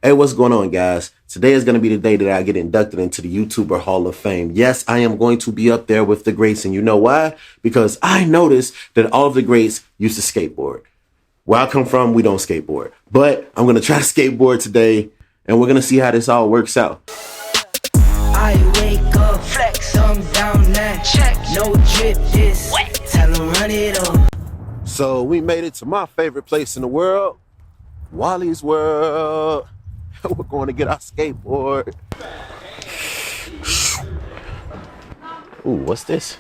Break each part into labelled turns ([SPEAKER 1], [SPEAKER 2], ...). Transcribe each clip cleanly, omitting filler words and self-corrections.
[SPEAKER 1] Hey, what's going on, guys? Today is going to be the day that I get inducted into the YouTuber Hall of Fame. Yes, I am going to be up there with the greats, and you know why? Because I noticed that all of the greats used to skateboard. Where I come from, we don't skateboard. But I'm going to try to skateboard today, and we're going to see how this all works out.
[SPEAKER 2] I wake up, flex, I'm down now, check, no drip, this, tell them run it up.
[SPEAKER 1] So we made it to my favorite place in the world, Wally's World. We're going to get our skateboard. Ooh, what's this?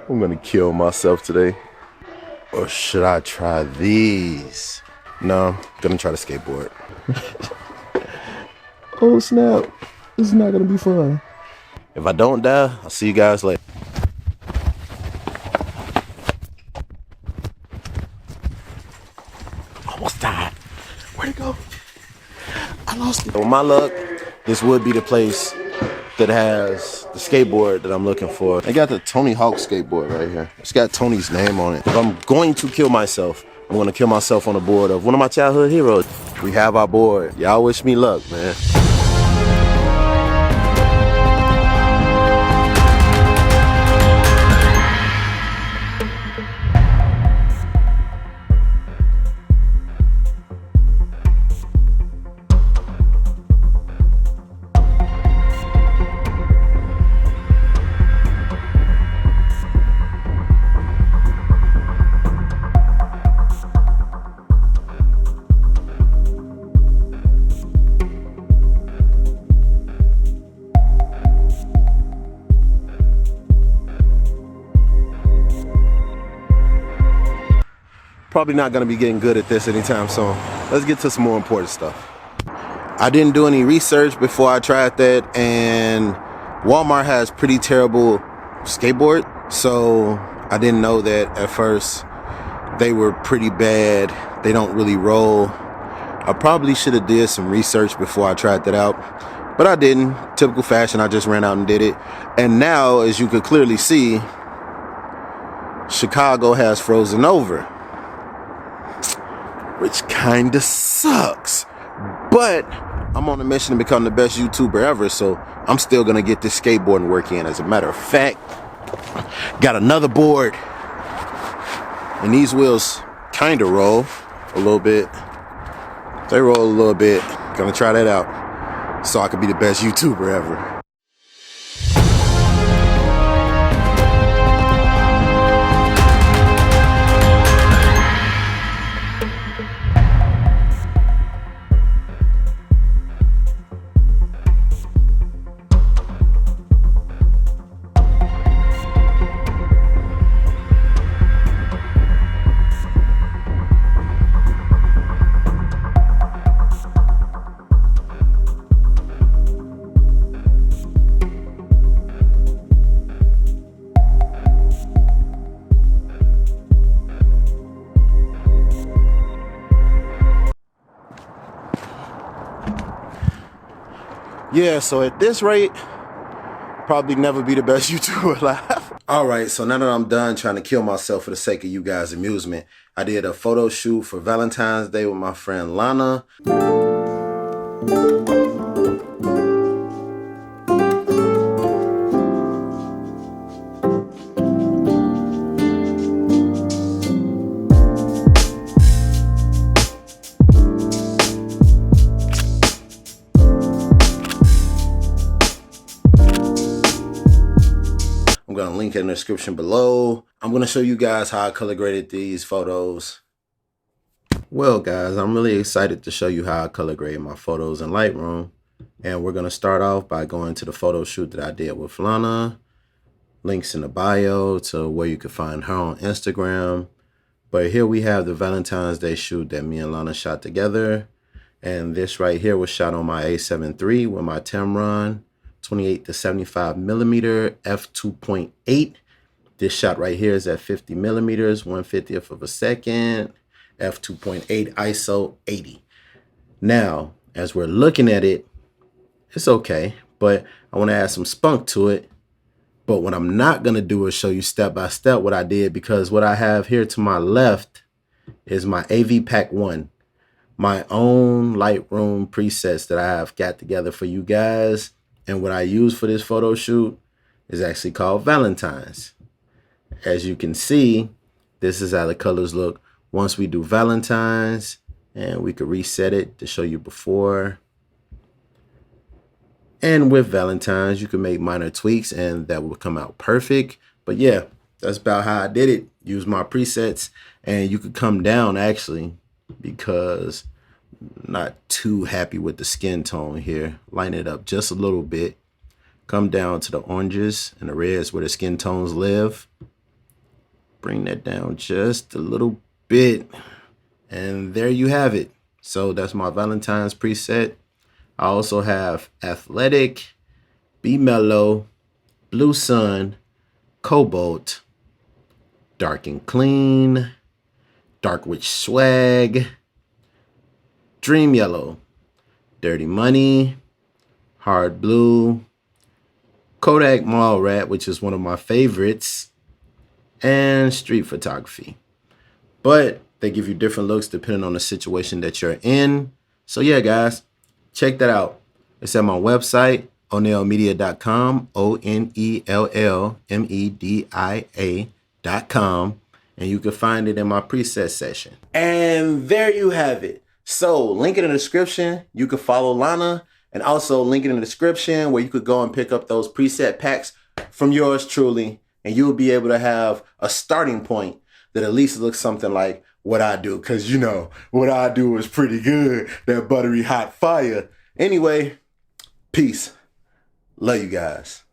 [SPEAKER 1] I'm gonna kill myself today. Or should I try these? No, I'm gonna try to skateboard. Oh snap, this is not gonna be fun. If I don't die, I'll see you guys later. Almost died. Where'd it go? I lost it. With my luck, this would be the place that has the skateboard that I'm looking for. I got the Tony Hawk skateboard right here. It's got Tony's name on it. If I'm going to kill myself, I'm gonna kill myself on the board of one of my childhood heroes. We have our board. Y'all wish me luck, man. Probably not gonna be getting good at this anytime soon. Let's get to some more important stuff. I didn't do any research before I tried that, and Walmart has pretty terrible skateboard, so I didn't know that at first. They were pretty bad. They don't really roll. I probably should have did some research before I tried that out, but I didn't. Typical fashion, I just ran out and did it. And now, as you could clearly see, Chicago has frozen over, which kind of sucks. But I'm on a mission to become the best YouTuber ever, so I'm still gonna get this skateboarding work in. As a matter of fact, got another board, and these wheels kind of roll a little bit. They roll a little bit. Gonna try that out so I can be the best YouTuber ever. Yeah, so at this rate, probably never be the best YouTuber alive. All right, so now that I'm done trying to kill myself for the sake of you guys' amusement, I did a photo shoot for Valentine's Day with my friend Allona. I'm gonna link it in the description below. I'm gonna show you guys how I color graded these photos. Well, guys, I'm really excited to show you how I color grade my photos in Lightroom. And we're gonna start off by going to the photo shoot that I did with Allona. Links in the bio to where you can find her on Instagram. But here we have the Valentine's Day shoot that me and Allona shot together. And this right here was shot on my A7 III with my Tamron 28 to 75 millimeter f2.8. This shot right here is at 50 millimeters, 1/50th of a second, f2.8 ISO 80. Now, as we're looking at it, it's okay, but I want to add some spunk to it. But what I'm not going to do is show you step by step what I did, because what I have here to my left is my AV Pack 1. my own Lightroom presets that I have got together for you guys. And what I use for this photo shoot is actually called Valentine's. As you can see, this is how the colors look once we do Valentine's, and we could reset it to show you before. And with Valentine's, you can make minor tweaks and that will come out perfect. But yeah, that's about how I did it. Use my presets, and you could come down actually, because I'm not too happy with the skin tone here. Line it up just a little bit. Come down to the oranges and the reds where the skin tones live. Bring that down just a little bit. And there you have it. So that's my Valentine's preset. I also have Athletic, Be Mellow, Blue Sun, Cobalt, Dark and Clean, Dark Witch Swag, Dream Yellow, Dirty Money, Hard Blue, Kodak Mall Rat, which is one of my favorites, and Street Photography. But they give you different looks depending on the situation that you're in. So yeah, guys, check that out. It's at my website, onellmedia.com, ONELLMEDIA.com, and you can find it in my preset section. And there you have it. So link in the description. You can follow Allona, and also link in the description where you could go and pick up those preset packs from yours truly, and you'll be able to have a starting point that at least looks something like what I do, because you know what I do is pretty good, that buttery hot fire. Anyway, peace. Love you guys.